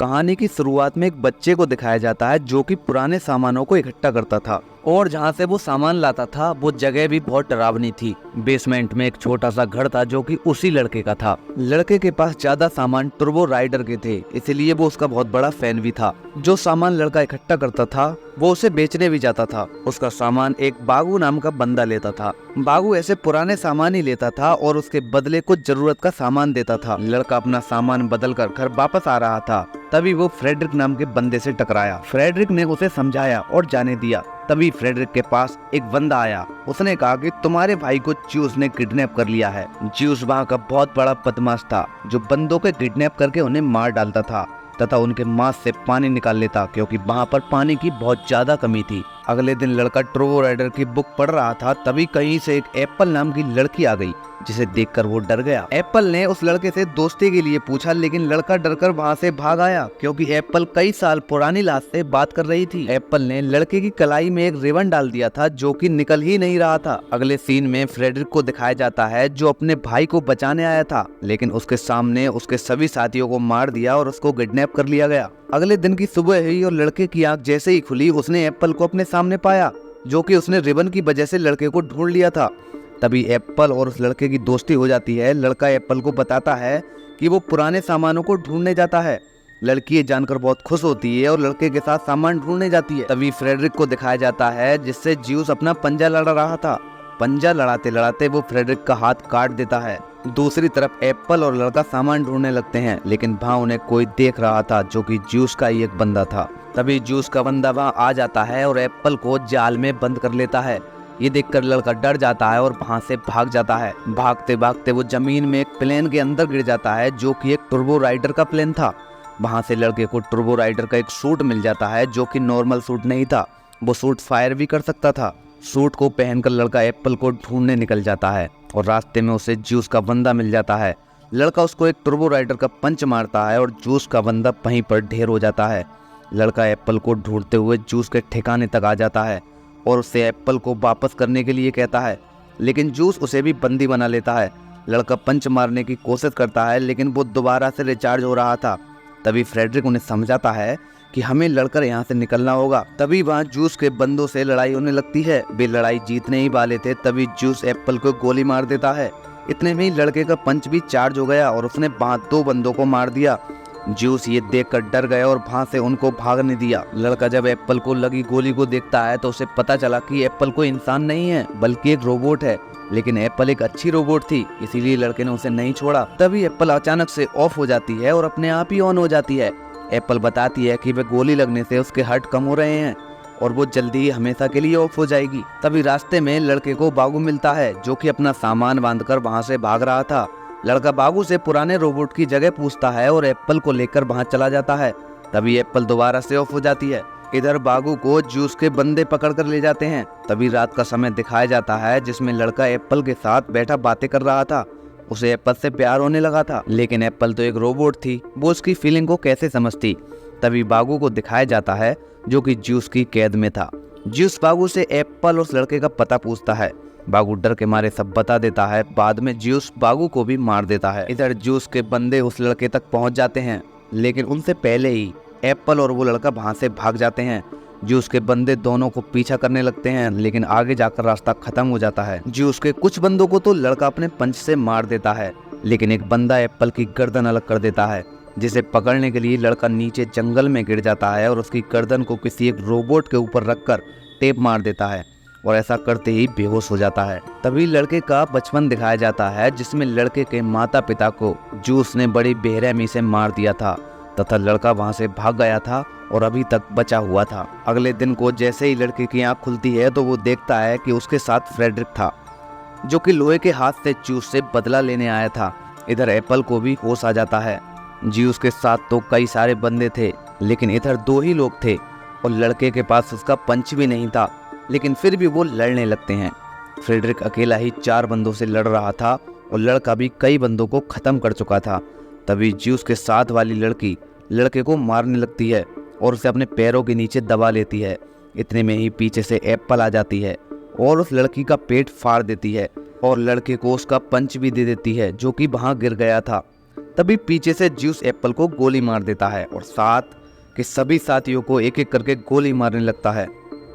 कहानी की शुरुआत में एक बच्चे को दिखाया जाता है जो कि पुराने सामानों को इकट्ठा करता था और जहाँ से वो सामान लाता था वो जगह भी बहुत डरावनी थी। बेसमेंट में एक छोटा सा घर था जो कि उसी लड़के का था। लड़के के पास ज्यादा सामान टर्बो राइडर के थे, इसलिए वो उसका बहुत बड़ा फैन भी था। जो सामान लड़का इकट्ठा करता था वो उसे बेचने भी जाता था। उसका सामान एक बागू नाम का बंदा लेता था। बागू ऐसे पुराने सामान ही लेता था और उसके बदले कुछ जरूरत का सामान देता था। लड़का अपना सामान बदल कर घर वापस आ रहा था, तभी वो फ्रेडरिक नाम के बंदे से टकराया। फ्रेडरिक ने उसे समझाया और जाने दिया। तभी फ्रेडरिक के पास एक बंदा आया। उसने कहा कि तुम्हारे भाई को ज्यूस ने किडनैप कर लिया है। ज्यूस वहाँ का बहुत बड़ा बदमाश था जो बंदों को किडनैप करके उन्हें मार डालता था तथा उनके मांस से पानी निकाल लेता, क्योंकि वहाँ पर पानी की बहुत ज्यादा कमी थी। अगले दिन लड़का टर्बो राइडर की बुक पढ़ रहा था, तभी कहीं से एक एप्पल नाम की लड़की आ गई, जिसे देखकर वो डर गया। एप्पल ने उस लड़के से दोस्ती के लिए पूछा, लेकिन लड़का डरकर वहाँ से भाग आया, क्योंकि एप्पल कई साल पुरानी लाश से बात कर रही थी। एप्पल ने लड़के की कलाई में एक रिबन डाल दिया था जो कि निकल ही नहीं रहा था। अगले सीन में फ्रेडरिक को दिखाया जाता है जो अपने भाई को बचाने आया था, लेकिन उसके सामने उसके सभी साथियों को मार दिया और उसको किडनैप कर लिया गया। अगले दिन की सुबह हुई और लड़के की आंख जैसे ही खुली उसने एप्पल को अपने सामने पाया, जो कि उसने रिबन की वजह से लड़के को ढूंढ लिया था। तभी एप्पल और उस लड़के की दोस्ती हो जाती है। लड़का एप्पल को बताता है कि वो पुराने सामानों को ढूंढने जाता है। लड़की ये जानकर बहुत खुश होती है और लड़के के साथ सामान ढूंढने जाती है। तभी फ्रेडरिक को दिखाया जाता है जिससे ज्यूस अपना पंजा लड़ा रहा था। पंजा लड़ाते लड़ाते वो फ्रेडरिक का हाथ काट देता है। दूसरी तरफ एप्पल और लड़का सामान ढूंढने लगते हैं, लेकिन वहाँ उन्हें कोई देख रहा था जो कि ज्यूस का ही एक बंदा था। तभी ज्यूस का बंदा वहाँ आ जाता है और एप्पल को जाल में बंद कर लेता है। ये देखकर लड़का डर जाता है और वहाँ से भाग जाता है। भागते भागते वो जमीन में एक प्लेन के अंदर गिर जाता है जो कि एक टर्बो राइडर का प्लेन था। वहाँ से लड़के को टर्बो राइडर का एक सूट मिल जाता है जो कि नॉर्मल सूट नहीं था, वो सूट फायर भी कर सकता था। सूट को पहनकर लड़का एप्पल को ढूंढने निकल जाता है और रास्ते में उसे ज्यूस का बंदा मिल जाता है। लड़का उसको एक टर्बो राइडर का पंच मारता है और ज्यूस का बंदा वहीं पर ढेर हो जाता है। लड़का एप्पल को ढूंढते हुए ज्यूस के ठिकाने तक आ जाता है और उससे एप्पल को वापस करने के लिए कहता है, लेकिन ज्यूस उसे भी बंदी बना लेता है। लड़का पंच मारने की कोशिश करता है, लेकिन वो दोबारा से रिचार्ज हो रहा था। तभी फ्रेडरिक उन्हें समझाता है कि हमें लड़कर यहाँ से निकलना होगा। तभी वहाँ ज्यूस के बंदों से लड़ाई होने लगती है। वे लड़ाई जीतने ही वाले थे, तभी ज्यूस एप्पल को गोली मार देता है। इतने में ही लड़के का पंच भी चार्ज हो गया और उसने वहाँ 2 बंदों को मार दिया। ज्यूस ये देखकर डर गया और वहाँ से उनको भागने दिया। लड़का जब एप्पल को लगी गोली को देखता है तो उसे पता चला कि एप्पल कोई इंसान नहीं है बल्कि एक रोबोट है, लेकिन एप्पल एक अच्छी रोबोट थी, इसीलिए लड़के ने उसे नहीं छोड़ा। तभी एप्पल अचानक से ऑफ हो जाती है और अपने आप ही ऑन हो जाती है। एप्पल बताती है कि वे गोली लगने से उसके हर्ट कम हो रहे हैं और वो जल्दी ही हमेशा के लिए ऑफ हो जाएगी। तभी रास्ते में लड़के को बागू मिलता है जो कि अपना सामान बांधकर वहाँ से भाग रहा था। लड़का बागू से पुराने रोबोट की जगह पूछता है और एप्पल को लेकर वहाँ चला जाता है। तभी एप्पल दोबारा से ऑफ हो जाती है। इधर बागू को ज्यूस के बंदे पकड़ कर ले जाते हैं। तभी रात का समय दिखाया जाता है जिसमें लड़का एप्पल के साथ बैठा बातें कर रहा था। उसे एप्पल से प्यार होने लगा था, लेकिन एप्पल तो एक रोबोट थी, वो उसकी फीलिंग को कैसे समझती। तभी बागू को दिखाया जाता है जो कि ज्यूस की कैद में था। ज्यूस बागू से एप्पल और उस लड़के का पता पूछता है। बागू डर के मारे सब बता देता है। बाद में ज्यूस बागू को भी मार देता है। इधर ज्यूस के बंदे उस लड़के तक पहुंच जाते हैं, लेकिन उनसे पहले ही एप्पल और वो लड़का वहां से भाग जाते हैं। ज्यूस के बंदे दोनों को पीछा करने लगते हैं, लेकिन आगे जाकर रास्ता खत्म हो जाता है। ज्यूस के कुछ बंदों को तो लड़का अपने पंच से मार देता है, लेकिन एक बंदा एप्पल की गर्दन अलग कर देता है, जिसे पकड़ने के लिए लड़का नीचे जंगल में गिर जाता है और उसकी गर्दन को किसी एक रोबोट के ऊपर रखकर टेप मार देता है और ऐसा करते ही बेहोश हो जाता है। तभी लड़के का बचपन दिखाया जाता है जिसमें लड़के के माता पिता को ज्यूस ने बड़ी बेरहमी से मार दिया था तथा लड़का वहां से भाग गया था और अभी तक बचा हुआ था। अगले दिन को जैसे ही लड़के की आंख खुलती है तो वो देखता है कि उसके साथ फ्रेडरिक था, जो कि लोहे के हाथ से ज्यूस से बदला लेने आया था। इधर एप्पल को भी होश आ जाता है। ज्यूस के साथ तो कई सारे बंदे थे, लेकिन इधर 2 ही लोग थे और लड़के के पास उसका पंच भी नहीं था, लेकिन फिर भी वो लड़ने लगते हैं। फ्रेडरिक अकेला ही 4 बंदों से लड़ रहा था और लड़का भी कई बंदों को खत्म कर चुका था। तभी ज्यूस के साथ वाली लड़की लड़के को मारने लगती है और उसे अपने पैरों के नीचे दबा लेती है। इतने में ही पीछे से एप्पल आ जाती है और उस लड़की का पेट फाड़ देती है और लड़के को उसका पंच भी दे देती है जो कि वहां गिर गया था। तभी पीछे से ज्यूस एप्पल को गोली मार देता है और साथ के सभी साथियों को एक एक करके गोली मारने लगता है।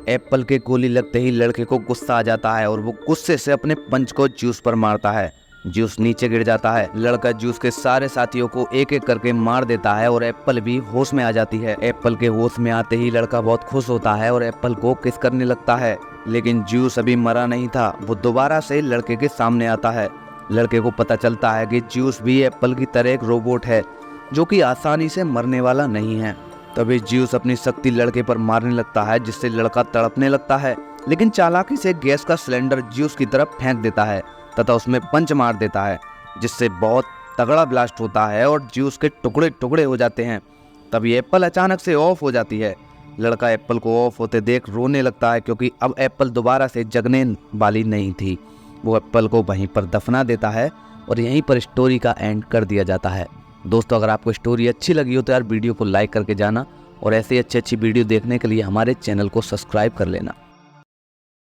एप्पल के गोली लगते ही लड़के को गुस्सा आ जाता है और वो गुस्से से अपने पंच को ज्यूस पर मारता है। ज्यूस नीचे गिर जाता है। लड़का ज्यूस के सारे साथियों को एक एक करके मार देता है और एप्पल भी होश में आ जाती है। एप्पल के होश में आते ही लड़का बहुत खुश होता है और एप्पल को किस करने लगता है, लेकिन ज्यूस अभी मरा नहीं था। वो दोबारा से लड़के के सामने आता है। लड़के को पता चलता है कि ज्यूस भी एप्पल की तरह एक रोबोट है जो कि आसानी से मरने वाला नहीं है। तभी ज्यूस अपनी शक्ति लड़के पर मारने लगता है, जिससे लड़का तड़पने लगता है, लेकिन चालाकी से गैस का सिलेंडर ज्यूस की तरफ फेंक देता है तथा उसमें पंच मार देता है, जिससे बहुत तगड़ा ब्लास्ट होता है और ज्यूस के टुकड़े टुकड़े हो जाते हैं। तभी एप्पल अचानक से ऑफ हो जाती है। लड़का एप्पल को ऑफ होते देख रोने लगता है, क्योंकि अब एप्पल दोबारा से जगने वाली नहीं थी। वो एप्पल को वहीं पर दफना देता है और यहीं पर स्टोरी का एंड कर दिया जाता है। दोस्तों, अगर आपको स्टोरी अच्छी लगी हो तो यार वीडियो को लाइक करके जाना और ऐसे अच्छी वीडियो देखने के लिए हमारे चैनल को सब्सक्राइब कर लेना।